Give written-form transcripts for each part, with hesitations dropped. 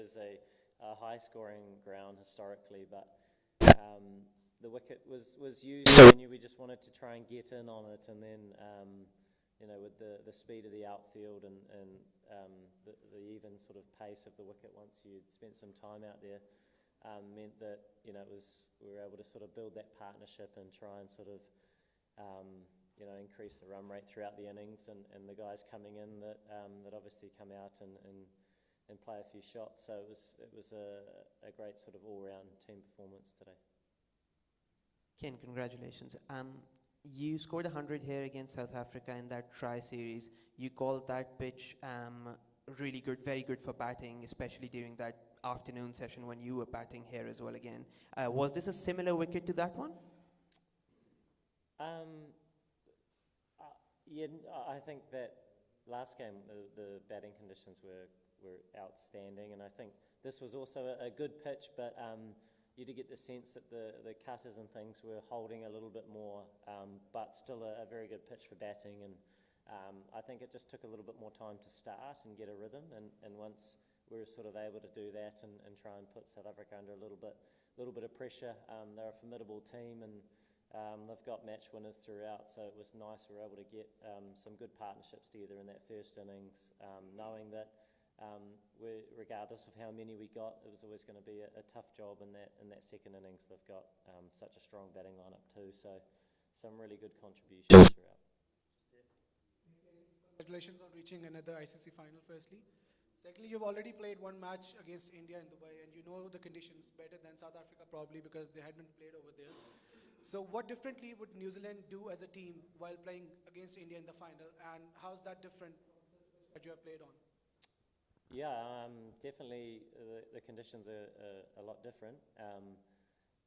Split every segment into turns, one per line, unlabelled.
is a high-scoring ground historically, but the wicket was used. So we knew we just wanted to try and get in on it, and then with the speed of the outfield and the even sort of pace of the wicket once you'd spent some time out there, meant that we were able to sort of build that partnership and try and sort of increase the run rate throughout the innings, and the guys coming in that obviously come out and play a few shots. So it was a great sort of all-round team performance today.
Ken, congratulations. You scored 100 here against South Africa in that tri-series. You called that pitch really good, very good for batting, especially during that afternoon session when you were batting here as well again. Was this a similar wicket to that one?
Yeah, I think that last game the batting conditions were outstanding, and I think this was also a good pitch, but you did get the sense that the cutters and things were holding a little bit more, but still a very good pitch for batting, and I think it just took a little bit more time to start and get a rhythm, and once we were sort of able to do that and try and put South Africa under a little bit of pressure. They're a formidable team, and they've got match winners throughout, so it was nice we were able to get some good partnerships together in that first innings, knowing that regardless of how many we got, it was always going to be a tough job in that second innings. They've got such a strong batting lineup too, so some really good contributions throughout.
Congratulations on reaching another ICC final firstly. Secondly, you've already played one match against India in Dubai, and you know the conditions better than South Africa probably because they hadn't played over there. So what differently would New Zealand do as a team while playing against India in the final, and how's that different that you have played on?
Yeah, definitely the conditions are a lot different,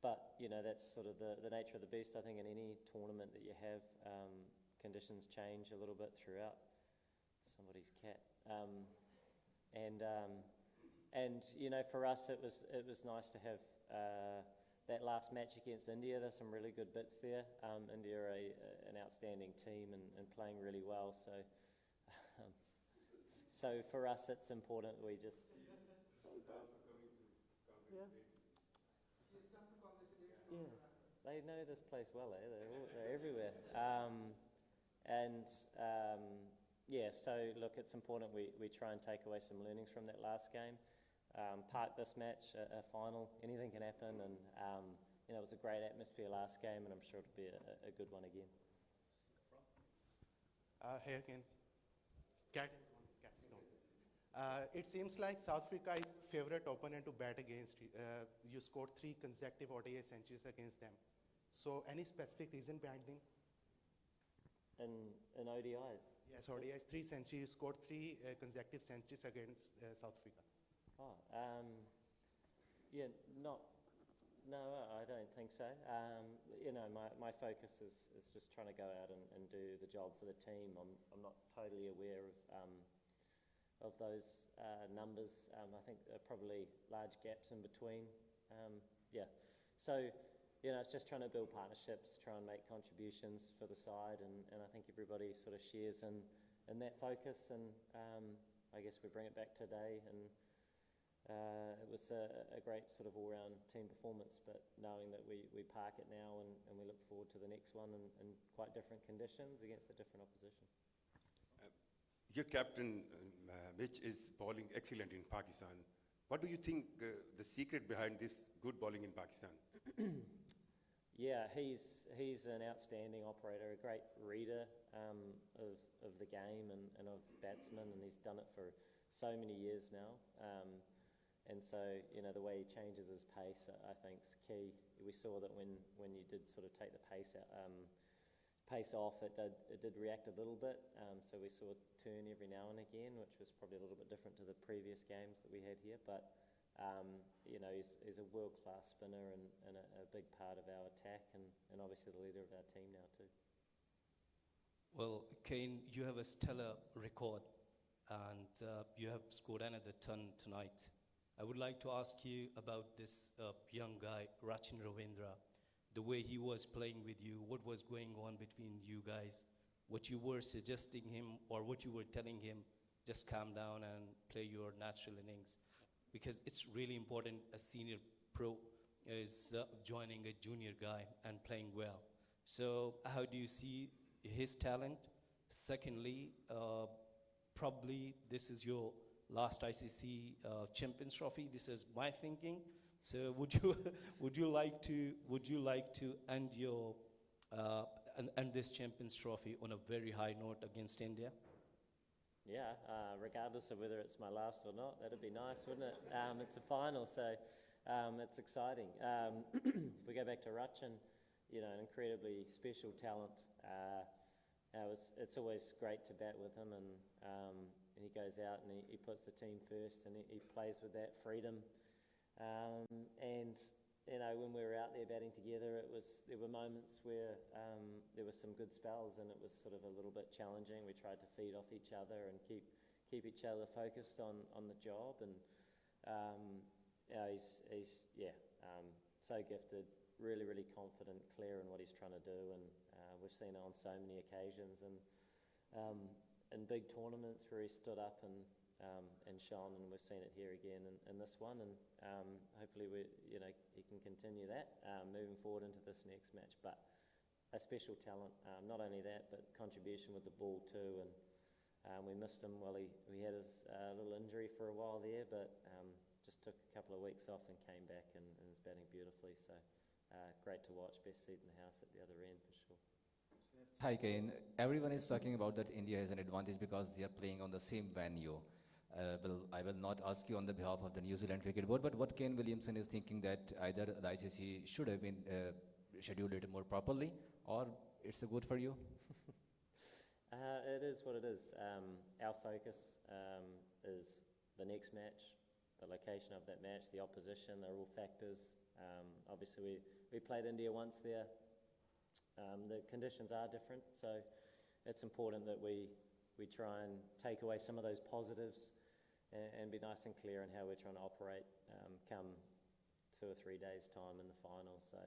but that's sort of the nature of the beast. I think in any tournament that you have, conditions change a little bit throughout. Somebody's cat. And for us it was nice to have that last match against India. There's some really good bits there. India are an outstanding team and playing really well, so for us it's important we just they know this place well, they're everywhere, so look, it's important we try and take away some learnings from that last game. Park this match, a final, anything can happen, and it was a great atmosphere last game, and I'm sure it'll be a good one again.
Here again, it seems like South Africa is favorite opponent to bat against. You scored 3 consecutive ODI centuries against them. So any specific reason behind them?
In ODIs?
Yes, ODIs, 3 centuries. You scored 3 consecutive centuries against South Africa.
No, I don't think so. My focus is just trying to go out and do the job for the team. I'm not totally aware of those numbers. I think there are probably large gaps in between. So it's just trying to build partnerships, try and make contributions for the side, and I think everybody sort of shares in that focus, and I guess we bring it back today, and it was a great sort of all-round team performance, but knowing that we park it now and we look forward to the next one in quite different conditions against a different opposition.
Your captain, Mitch, is bowling excellent in Pakistan. What do you think the secret behind this good bowling in Pakistan?
Yeah, he's an outstanding operator, a great reader of the game and of batsmen, and he's done it for so many years now. And so, the way he changes his pace, I think, is key. We saw that when you did sort of take the pace off, it did react a little bit. So we saw a turn every now and again, which was probably a little bit different to the previous games that we had here. But he's a world-class spinner and a big part of our attack, and obviously the leader of our team now too.
Well, Kane, you have a stellar record, and you have scored another ton tonight. I would like to ask you about this young guy, Rachin Ravindra, the way he was playing with you, what was going on between you guys, what you were suggesting him or what you were telling him, just calm down and play your natural innings. because it's really important a senior pro is joining a junior guy and playing well. So how do you see his talent? Secondly, probably this is your last ICC Champions Trophy. This is my thinking. So would you would you like to end your end this Champions Trophy on a very high note against India?
Yeah, regardless of whether it's my last or not, that'd be nice, wouldn't it? It's a final, so it's exciting. If we go back to Rachin, an incredibly special talent. It's always great to bat with him, and he goes out and he puts the team first, and he plays with that freedom. And when we were out there batting together, there were moments where there were some good spells, and it was sort of a little bit challenging. We tried to feed off each other and keep each other focused on the job. And he's so gifted, really, really confident, clear in what he's trying to do, and we've seen it on so many occasions. And in big tournaments where he stood up and shone, and we've seen it here again in this one, and hopefully he can continue that moving forward into this next match. But a special talent, not only that, but contribution with the ball too, and we missed him while he had his little injury for a while there, but just took a couple of weeks off and came back and is batting beautifully. So great to watch, best seat in the house at the other end for sure.
Hi Kane, everyone is talking about that India has an advantage because they are playing on the same venue. I will not ask you on the behalf of the New Zealand Cricket Board, but what Kane Williamson is thinking that either the ICC should have been scheduled it more properly, or it's a good for you?
It is what it is. Our focus is the next match, the location of that match, the opposition, they're all factors. Obviously we played India once there. The conditions are different, so it's important that we try and take away some of those positives and be nice and clear in how we're trying to operate come 2 or 3 days' time in the final. So,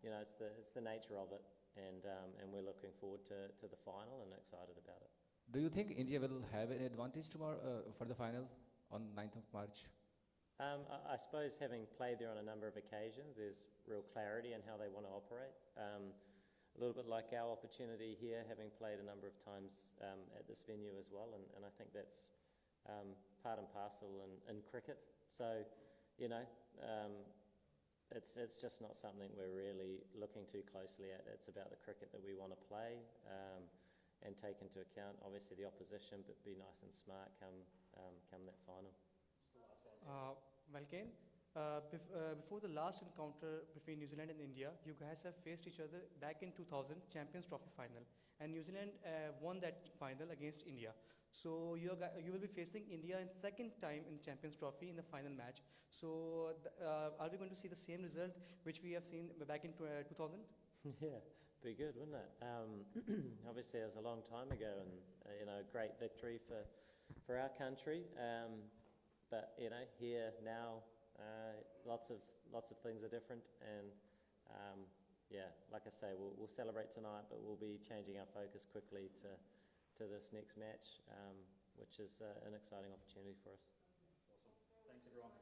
it's the nature of it, and we're looking forward to the final and excited about it.
Do you think India will have an advantage tomorrow for the final on 9th of March?
I suppose having played there on a number of occasions, there's real clarity in how they want to operate. A little bit like our opportunity here, having played a number of times at this venue as well, and I think that's part and parcel in cricket. So, it's just not something we're really looking too closely at. It's about the cricket that we want to play and take into account, obviously, the opposition, but be nice and smart come that final.
Kane, before the last encounter between New Zealand and India, you guys have faced each other back in 2000 Champions Trophy final, and New Zealand won that final against India. So you will be facing India in second time in Champions Trophy in the final match. So are we going to see the same result which we have seen back in 2000?
Yeah, be good, wouldn't it? Obviously, it was a long time ago, and a great victory for our country. But here now, lots of things are different, and like I say, we'll celebrate tonight, but we'll be changing our focus quickly to this next match, which is an exciting opportunity for us.
Awesome. Thanks everyone.